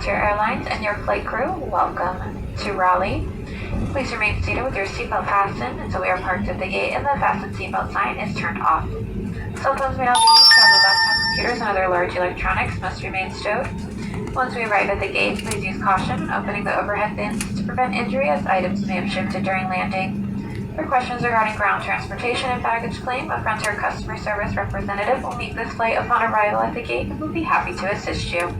Frontier Airlines and your flight crew, welcome to Raleigh. Please remain seated with your seatbelt fastened until we are parked at the gate and the fasten seatbelt sign is turned off. Cell phones may not be used, however laptop computers and other large electronics must remain stowed. Once we arrive at the gate, please use caution when opening the overhead bins to prevent injury as items may have shifted during landing. For questions regarding ground transportation and baggage claim, a Frontier customer service representative will meet this flight upon arrival at the gate and will be happy to assist you.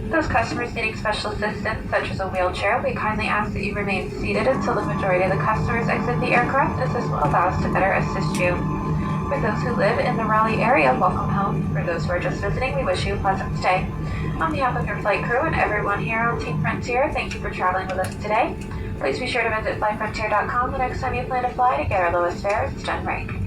Those customers needing special assistance, such as a wheelchair, we kindly ask that you remain seated until the majority of the customers exit the aircraft, as this will allow us to better assist you. For those who live in the Raleigh area, welcome home. For those who are just visiting, we wish you a pleasant stay. On behalf of your flight crew and everyone here on Team Frontier, thank you for traveling with us today. Please be sure to visit flyfrontier.com the next time you plan to fly to get our lowest fares. It's done right.